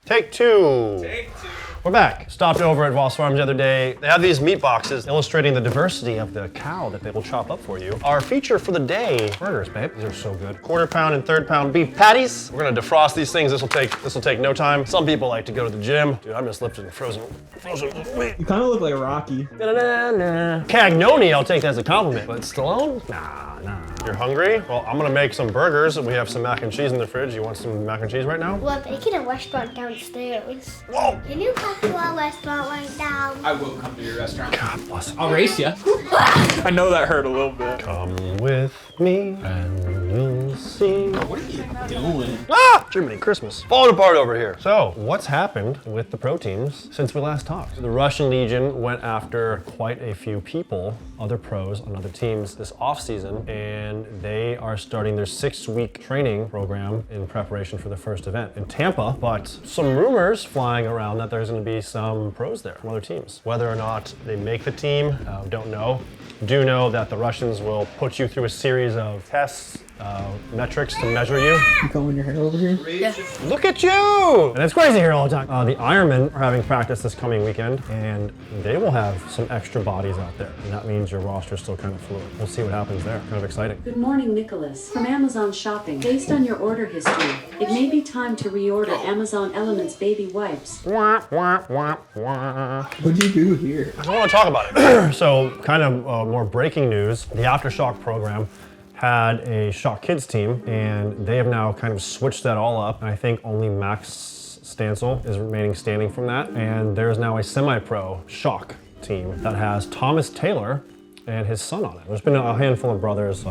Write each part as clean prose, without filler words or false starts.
Take two. Take two. We're back. Stopped over at Voss Farms the other day. They have these meat boxes illustrating the diversity of the cow that they will chop up for you. Our feature for the day, burgers, babe. These are so good. Quarter pound and third pound beef patties. We're gonna defrost these things. This will take no time. Some people like to go to the gym. Dude, I'm just lifting frozen meat. You kind of look like Rocky. Cagnoni, I'll take that as a compliment. But Stallone? Nah. You're hungry? Well, I'm gonna make some burgers. We have some mac and cheese in the fridge. You want some mac and cheese right now? We're making a restaurant downstairs. Whoa! Can you come to our restaurant right now? I will come to your restaurant. God bless it. I'll race you. I know that hurt a little bit. Come with me and you'll see. What are you doing? Ah! Jiminy Christmas. Falling apart over here. So, what's happened with the pro teams since we last talked? The Russian Legion went after quite a few people, other pros on other teams this offseason, and they are starting their 6-week training program in preparation for the first event in Tampa. But some rumors flying around that there's going to be some pros there from other teams. Whether or not they make the team, don't know. Do know that the Russians will put you through a series of tests, metrics to measure you. You combing your hair over here? Yeah. Look at you! And it's crazy here all the time. The Ironmen are having practice this coming weekend, and they will have some extra bodies out there. And that means your roster's still kind of fluid. We'll see what happens there. Kind of exciting. Good morning, Nicholas. From Amazon Shopping. Based on your order history, it may be time to reorder Amazon Elements baby wipes. Wah, wah, wah, wah. What'd you do here? I don't want to talk about it. So, kind of more breaking news. The Aftershock program had a Shock Kids team, and they have now kind of switched that all up. And I think only Max Stancil is remaining standing from that. And there's now a semi-pro Shock team that has Thomas Taylor and his son on it. There's been a handful of brothers,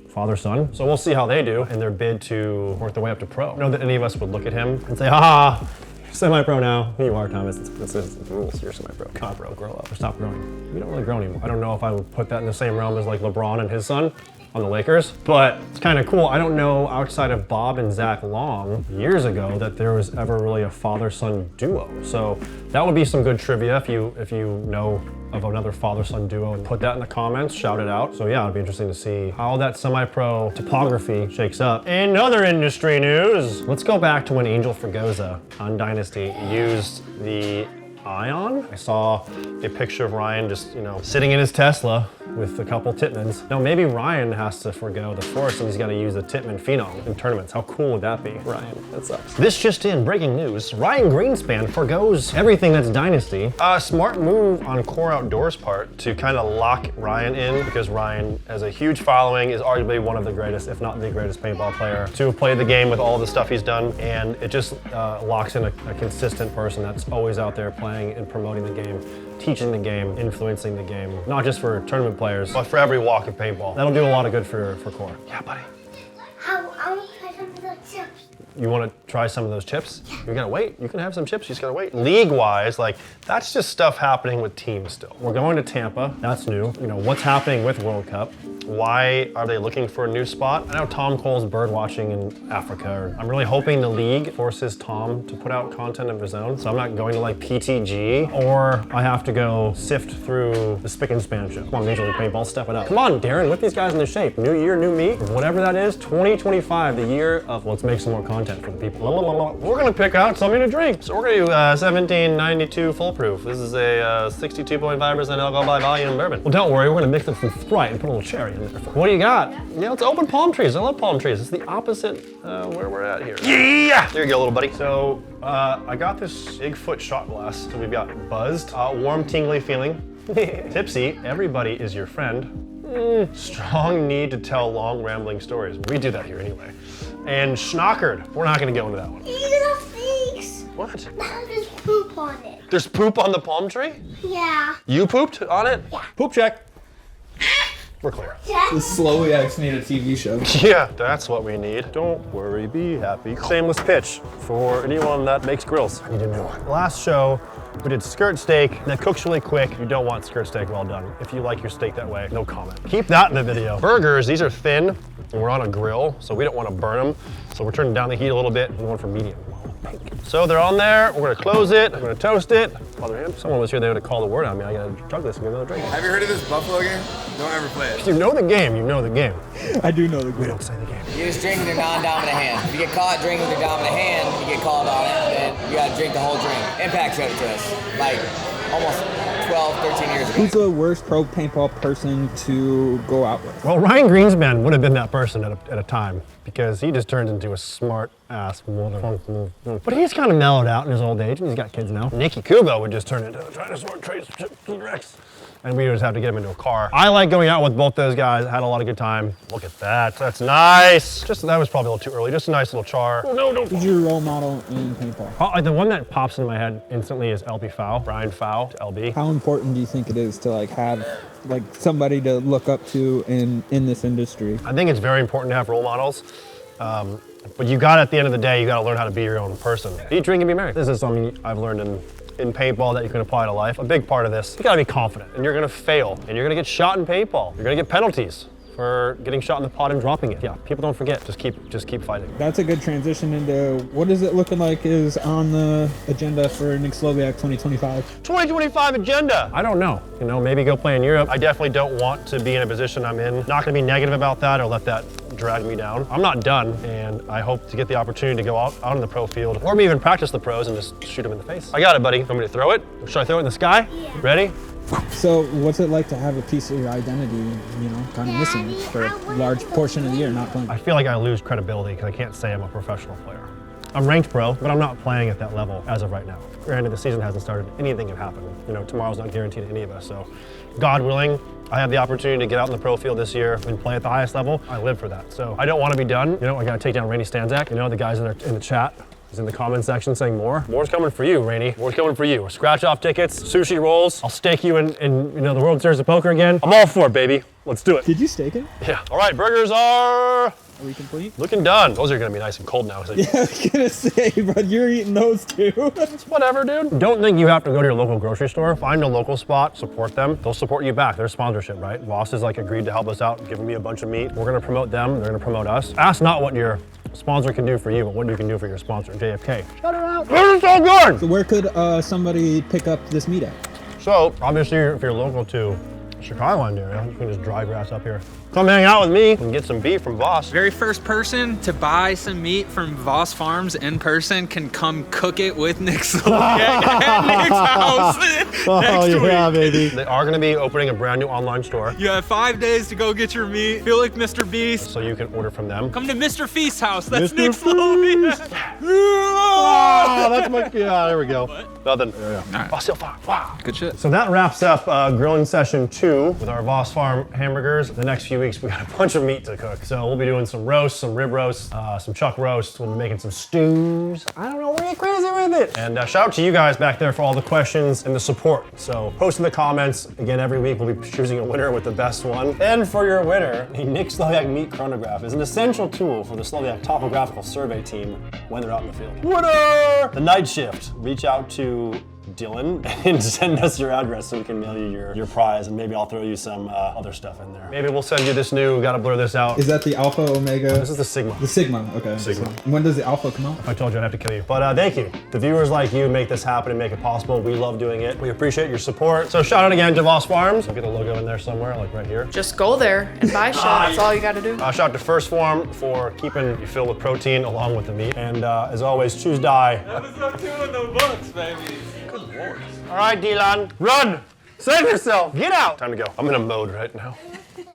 father-son. So we'll see how they do in their bid to work their way up to pro. I don't know that any of us would look at him and say, ha, semi-pro now. Here you are, Thomas. It's the rules. You're semi-pro. God, bro, grow up or stop growing. We don't really grow anymore. I don't know if I would put that in the same realm as like LeBron and his son on the Lakers, but it's kind of cool. I don't know outside of Bob and Zach Long years ago that there was ever really a father-son duo. So that would be some good trivia if you know of another father-son duo, and put that in the comments, shout it out. So yeah, it'd be interesting to see how that semi-pro topography shakes up. In other industry news, let's go back to when Angel Fregosa on Dynasty used the Ion. I saw a picture of Ryan just, sitting in his Tesla with a couple Tippmanns. Now maybe Ryan has to forgo the Force and he's got to use the Tippmann Phenom in tournaments. How cool would that be? Ryan, that sucks. This just in, breaking news. Ryan Greenspan forgoes everything that's Dynasty. A smart move on Core Outdoors' part to kind of lock Ryan in, because Ryan has a huge following, is arguably one of the greatest, if not the greatest paintball player to have played the game with all the stuff he's done. And it just locks in a consistent person that's always out there playing and promoting the game, teaching the game, influencing the game, not just for tournament players, but for every walk of paintball. That'll do a lot of good for Core. Yeah, buddy. I want to try some of those chips. You want to try some of those chips? You're gonna wait. You can have some chips, you just gotta wait. League-wise, that's just stuff happening with teams still. We're going to Tampa, that's new. What's happening with World Cup? Why are they looking for a new spot? I know Tom Cole's bird watching in Africa. I'm really hoping the league forces Tom to put out content of his own, so I'm not going to PTG, or I have to go sift through the Spick and Span show. Come on, Major League Paintball, step it up. Come on, Darren, whip these guys into shape. New year, new me, whatever that is, 2025, the year of let's make some more content for the people. We're gonna pick out something to drink. So we're gonna do 1792 Foolproof. This is a 62.5% alcohol by volume bourbon. Well, don't worry, we're gonna mix it with Sprite and put a little cherry in there. What do you got? It's open palm trees. I love palm trees. It's the opposite where we're at here. Yeah! There you go, little buddy. So I got this Bigfoot shot glass. So we've got buzzed, warm, tingly feeling, tipsy, everybody is your friend, strong need to tell long, rambling stories. We do that here anyway. And schnockered. We're not gonna go into that one. Thanks. What? There's poop on it. There's poop on the palm tree? Yeah. You pooped on it? Yeah. Poop check. We're clear. The Slowiaks need a TV show. Yeah, that's what we need. Don't worry, be happy. Shameless pitch for anyone that makes grills. I need a new one. Last show, we did skirt steak. That cooks really quick. You don't want skirt steak well done. If you like your steak that way, no comment. Keep that in the video. Burgers, these are thin, and we're on a grill, so we don't want to burn them. So we're turning down the heat a little bit. We're going for medium. So they're on there. We're gonna close it. I'm gonna toast it. bother him. If someone was here, they would have called the word on me. I gotta chug this and get another drink. Have you heard of this Buffalo game? Don't ever play it. If you know the game, you know the game. I do know the We game. don't say the game. You just drink with your non-dominant hand. If you get caught drinking with your dominant hand, you get called on it, then you gotta drink the whole drink. Impact showed it to us, like almost 12, 13 years ago. Who's the worst pro paintball person to go out with? Well, Ryan Greenspan would have been that person at a time because he just turned into a smart ass motherfucker. But he's kind of mellowed out in his old age and he's got kids now. Nicky Kubo would just turn into a dinosaur Rex. And we would just have to get him into a car. I like going out with both those guys. Had a lot of good time. Look at that. That's nice. That was probably a little too early. Just a nice little char. Oh, no. Who's your role model in paintball? The one that pops into my head instantly is LB Fow, Brian Fow to LB. How important do you think it is to like have like somebody to look up to in this industry? I think it's very important to have role models. But you got at the end of the day, you got to learn how to be your own person. Eat, drink, and be merry. This is something I've learned in paintball that you can apply to life. A big part of this, you gotta be confident, and you're gonna fail, and you're gonna get shot in paintball. You're gonna get penalties for getting shot in the pot and dropping it. Yeah, people don't forget, just keep fighting. That's a good transition into what is it looking like is on the agenda for Nick Slowiak 2025? 2025 agenda. I don't know. Maybe go play in Europe. I definitely don't want to be in a position I'm in. Not gonna be negative about that or let that drag me down. I'm not done, and I hope to get the opportunity to go out in the pro field, or maybe even practice the pros and just shoot them in the face. I got it, buddy. Want me to throw it? Should I throw it in the sky? Yeah. Ready? So what's it like to have a piece of your identity, kind of missing for a large portion of the year, not playing? I feel like I lose credibility because I can't say I'm a professional player. I'm ranked pro, but I'm not playing at that level as of right now. Granted, the season hasn't started. Anything can happen. Tomorrow's not guaranteed to any of us. So, God willing, I have the opportunity to get out in the pro field this year and play at the highest level. I live for that. So I don't want to be done. I got to take down Rainey Stanzak. The guys in the chat. He's in the comment section saying more. More's coming for you, Rainey. More's coming for you. Scratch off tickets, sushi rolls. I'll stake you in the World Series of Poker again. I'm all for it, baby. Let's do it. Did you stake it? Yeah. All right, burgers are we complete? Looking done. Those are gonna be nice and cold now. Yeah, I was gonna say, but you're eating those too. It's whatever, dude. Don't think you have to go to your local grocery store. Find a local spot, support them. They'll support you back. Their sponsorship, right? Voss has agreed to help us out, giving me a bunch of meat. We're gonna promote them. They're gonna promote us. Ask not what your sponsor can do for you, but what you can do for your sponsor, JFK. Shout her out. This is so good. So where could somebody pick up this meat at? So obviously, if you're local to Chicagoland area, you can just drive your ass up here. Come hang out with me and get some beef from Voss. Very first person to buy some meat from Voss Farms in person can come cook it with Nick Slowiak at Nick's house next week. Baby. They are going to be opening a brand new online store. You have 5 days to go get your meat. Feel like Mr. Beast. So you can order from them. Come to Mr. Feast's house. That's Nick Slowiak. That's my, there we go. What? Nothing. Right. Oh, still far. Wow. Good shit. So that wraps up Grillin Session 2 with our Voss Farm hamburgers. The next few weeks, we got a bunch of meat to cook. So we'll be doing some roasts, some rib roasts, some chuck roasts. We'll be making some stews. I don't know, we're getting crazy with it. And shout out to you guys back there for all the questions and the support. So post in the comments. Again, every week we'll be choosing a winner with the best one. And for your winner, the Nick Slowiak Meat Chronograph is an essential tool for the Slowiak Topographical Survey team when they're out in the field. Winner! The night shift. Reach out to Dylan and send us your address so we can mail you your prize, and maybe I'll throw you some other stuff in there. Maybe we'll send you this new, gotta blur this out. Is that the Alpha, Omega? This is the Sigma. The Sigma, okay. Sigma. When does the Alpha come out? If I told you, I'd have to kill you. But thank you. The viewers like you make this happen and make it possible. We love doing it. We appreciate your support. So shout out again to Voss Farms. I'll get the logo in there somewhere, like right here. Just go there and buy shit. That's all you gotta do. Shout out to First Form for keeping you filled with protein along with the meat. And as always, choose die. Episode 2 in the books, baby. Good Lord. All right, Dylan, run! Save yourself! Get out! Time to go. I'm in a mode right now.